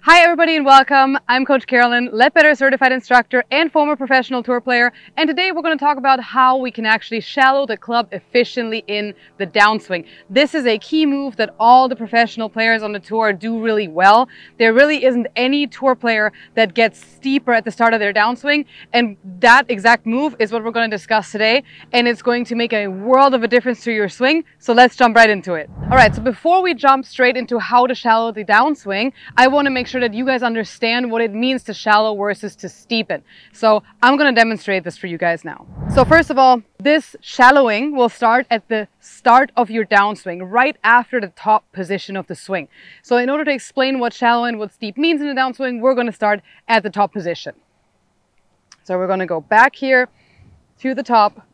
Hi everybody and welcome. I'm Coach Carolin, Leadbetter Certified Instructor and former professional tour player. And today we're going to talk about how we can actually shallow the club efficiently in the downswing. This is a key move that all the professional players on the tour do really well. There really isn't any tour player that gets steeper at the start of their downswing. And that exact move is what we're going to discuss today. And it's going to make a world of a difference to your swing. So let's jump right into it. All right, so before we jump straight into how to shallow the downswing, I want to make sure that you guys understand what it means to shallow versus to steepen. So I'm going to demonstrate this for you guys now. So first of all, this shallowing will start at the start of your downswing, right after the top position of the swing. So in order to explain what shallow and what steep means in the downswing, we're going to start at the top position. So we're going to go back here to the top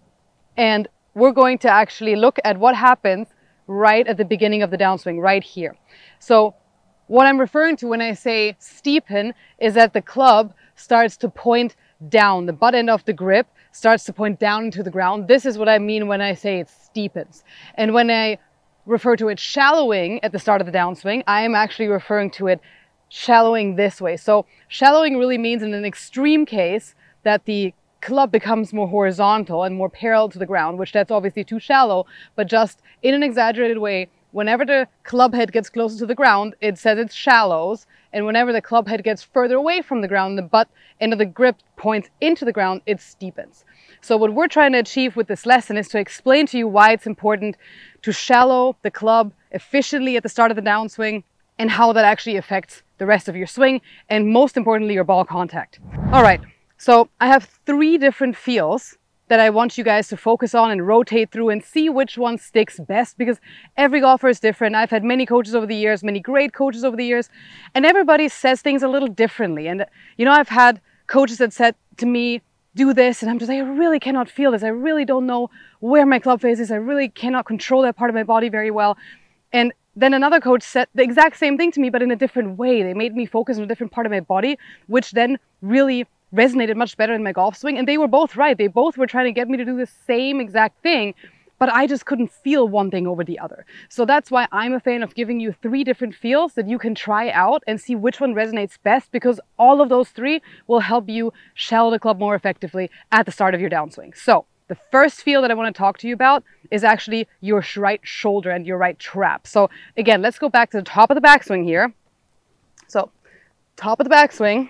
and we're going to actually look at what happens right at the beginning of the downswing, right here. So what I'm referring to when I say steepen is that the club starts to point down. The butt end of the grip starts to point down into the ground. This is what I mean when I say it steepens. And when I refer to it shallowing at the start of the downswing, I am actually referring to it shallowing this way. So shallowing really means in an extreme case that the club becomes more horizontal and more parallel to the ground, which that's obviously too shallow, but just in an exaggerated way, whenever the club head gets closer to the ground, it says it shallows. And whenever the club head gets further away from the ground, the butt end of the grip points into the ground, it steepens. So what we're trying to achieve with this lesson is to explain to you why it's important to shallow the club efficiently at the start of the downswing and how that actually affects the rest of your swing and most importantly, your ball contact. All right, so I have 3 different feels that I want you guys to focus on and rotate through and see which one sticks best, because every golfer is different. I've had many coaches over the years, many great coaches over the years, and everybody says things a little differently. And you know, I've had coaches that said to me, do this, and I'm just like, I really cannot feel this. I really don't know where my club face is. I really cannot control that part of my body very well. And then another coach said the exact same thing to me, but in a different way. They made me focus on a different part of my body, which then really resonated much better in my golf swing. And they were both right. They both were trying to get me to do the same exact thing, but I just couldn't feel one thing over the other. So that's why I'm a fan of giving you 3 different feels that you can try out and see which one resonates best, because all of those 3 will help you shallow the club more effectively at the start of your downswing. So the first feel that I want to talk to you about is actually your right shoulder and your right trap. So again, let's go back to the top of the backswing here. So top of the backswing.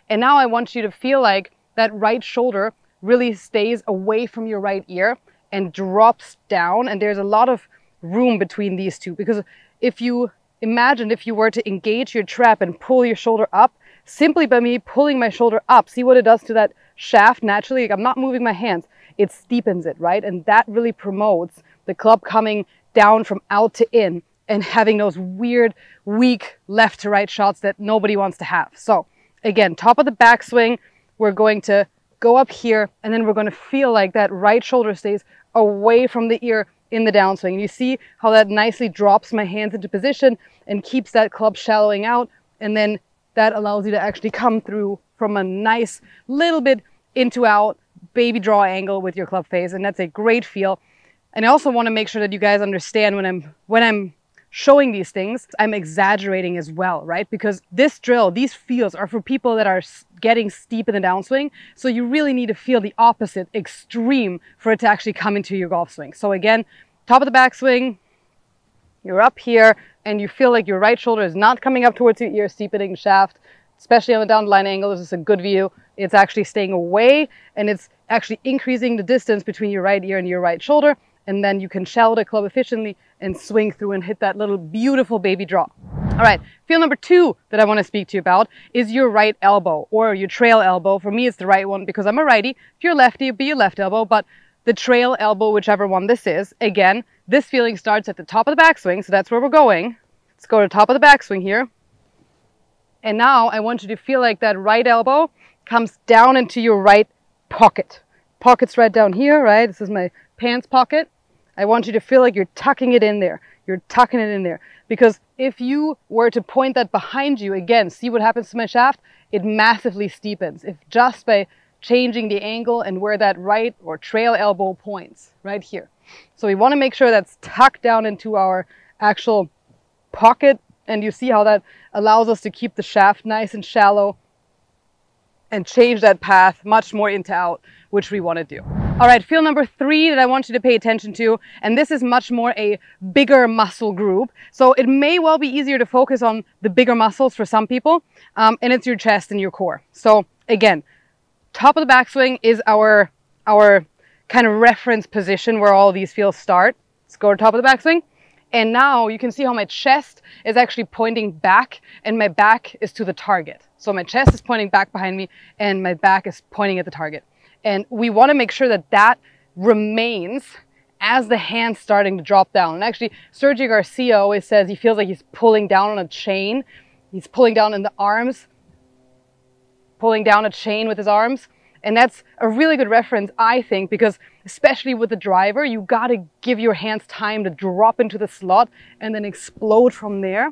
And now I want you to feel like that right shoulder really stays away from your right ear and drops down. And there's a lot of room between these two, because if you imagine if you were to engage your trap and pull your shoulder up, simply by me pulling my shoulder up, see what it does to that shaft naturally? Like, I'm not moving my hands. It steepens it, right? And that really promotes the club coming down from out to in and having those weird, weak left to right shots that nobody wants to have. So again, top of the backswing, we're going to go up here and then we're going to feel like that right shoulder stays away from the ear in the downswing. And you see how that nicely drops my hands into position and keeps that club shallowing out. And then that allows you to actually come through from a nice little bit into out baby draw angle with your club face. And that's a great feel. And I also want to make sure that you guys understand when I'm showing these things, I'm exaggerating as well, right? Because this drill, these feels are for people that are getting steep in the downswing. So you really need to feel the opposite extreme for it to actually come into your golf swing. So again, top of the backswing, you're up here and you feel like your right shoulder is not coming up towards your ear, steepening shaft, especially on the down the line angle. This is a good view. It's actually staying away and it's actually increasing the distance between your right ear and your right shoulder. And then you can shallow the club efficiently and swing through and hit that little beautiful baby draw. All right, feel number 2 that I want to speak to you about is your right elbow or your trail elbow. For me, it's the right one because I'm a righty. If you're a lefty, it'd be your left elbow, but the trail elbow, whichever one this is, again, this feeling starts at the top of the backswing, so that's where we're going. Let's go to the top of the backswing here. And now I want you to feel like that right elbow comes down into your right pocket. Pocket's right down here, right? This is my pants pocket. I want you to feel like you're tucking it in there. You're tucking it in there. Because if you were to point that behind you, again, see what happens to my shaft? It massively steepens. If just by changing the angle and where that right or trail elbow points, right here. So we want to make sure that's tucked down into our actual pocket And you see how that allows us to keep the shaft nice and shallow and change that path much more into out, which we want to do. All right, feel number 3 that I want you to pay attention to, and this is much more a bigger muscle group. So it may well be easier to focus on the bigger muscles for some people, and it's your chest and your core. So again, top of the backswing is our kind of reference position where all these feels start. Let's go to top of the backswing. And now you can see how my chest is actually pointing back and my back is to the target. So my chest is pointing back behind me and my back is pointing at the target. And we want to make sure that that remains as the hand's starting to drop down. And actually, Sergio Garcia always says he feels like he's pulling down on a chain. He's pulling down in the arms, pulling down a chain with his arms. And that's a really good reference, I think, because especially with the driver, you got to give your hands time to drop into the slot and then explode from there.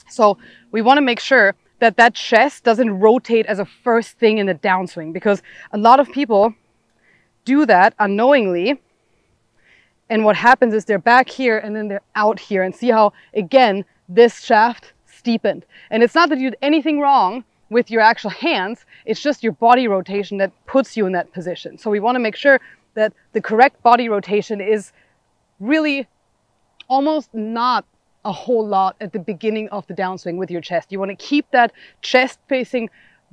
So we want to make sure that that chest doesn't rotate as a first thing in the downswing, because a lot of people do that unknowingly. And what happens is they're back here and then they're out here, and see how, again, this shaft steepened. And it's not that you did anything wrong with your actual hands, it's just your body rotation that puts you in that position. So we want to make sure that the correct body rotation is really almost not a whole lot at the beginning of the downswing with your chest. You want to keep that chest facing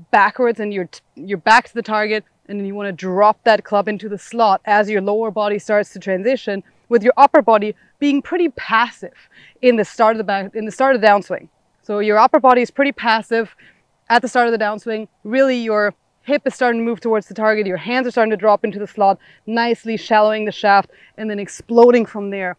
backwards and your back to the target, and then you want to drop that club into the slot as your lower body starts to transition, with your upper body being pretty passive in the start of the downswing. So your upper body is pretty passive at the start of the downswing. Really, your hip is starting to move towards the target, your hands are starting to drop into the slot, nicely shallowing the shaft and then exploding from there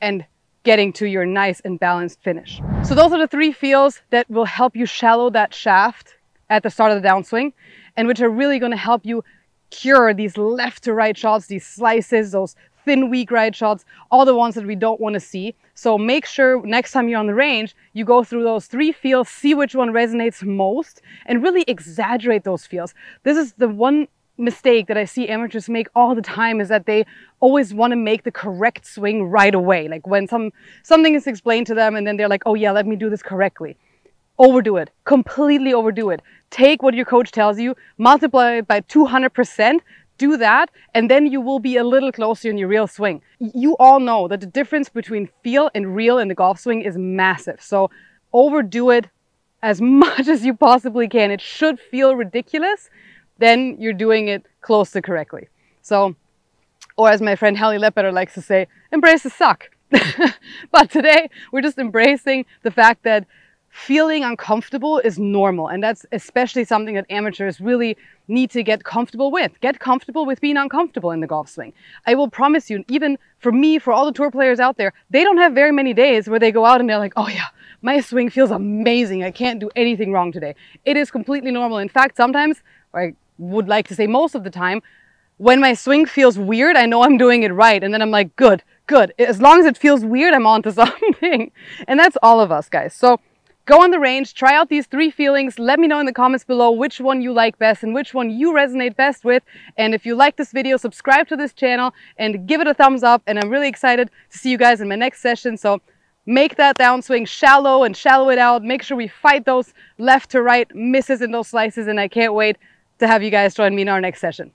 and getting to your nice and balanced finish. So those are the 3 feels that will help you shallow that shaft at the start of the downswing, and which are really going to help you cure these left to right shots, these slices, those thin, weak right shots, all the ones that we don't want to see. So make sure next time you're on the range, you go through those 3 feels, see which one resonates most, and really exaggerate those feels. This is the one mistake that I see amateurs make all the time, is that they always want to make the correct swing right away. Like when something is explained to them and then they're like, oh yeah, let me do this correctly. Overdo it, completely overdo it. Take what your coach tells you, multiply it by 200%, do that, and then you will be a little closer in your real swing. You all know that the difference between feel and real in the golf swing is massive. So overdo it as much as you possibly can. It should feel ridiculous, then you're doing it close to correctly. So, or as my friend Leadbetter likes to say, embrace the suck. But today we're just embracing the fact that feeling uncomfortable is normal, and that's especially something that amateurs really need to get comfortable with. Get comfortable with being uncomfortable in the golf swing. I will promise you, even for me, for all the tour players out there, they don't have very many days where they go out and they're like, oh yeah, my swing feels amazing, I can't do anything wrong today. It is completely normal. In fact, sometimes, or I would like to say most of the time, when my swing feels weird, I know I'm doing it right, and then I'm like, good. As long as it feels weird, I'm onto something. And that's all of us, guys. So go on the range, try out these 3 feelings. Let me know in the comments below which one you like best and which one you resonate best with. And if you like this video, subscribe to this channel and give it a thumbs up. And I'm really excited to see you guys in my next session. So make that downswing shallow and shallow it out. Make sure we fight those left to right misses and those slices. And I can't wait to have you guys join me in our next session.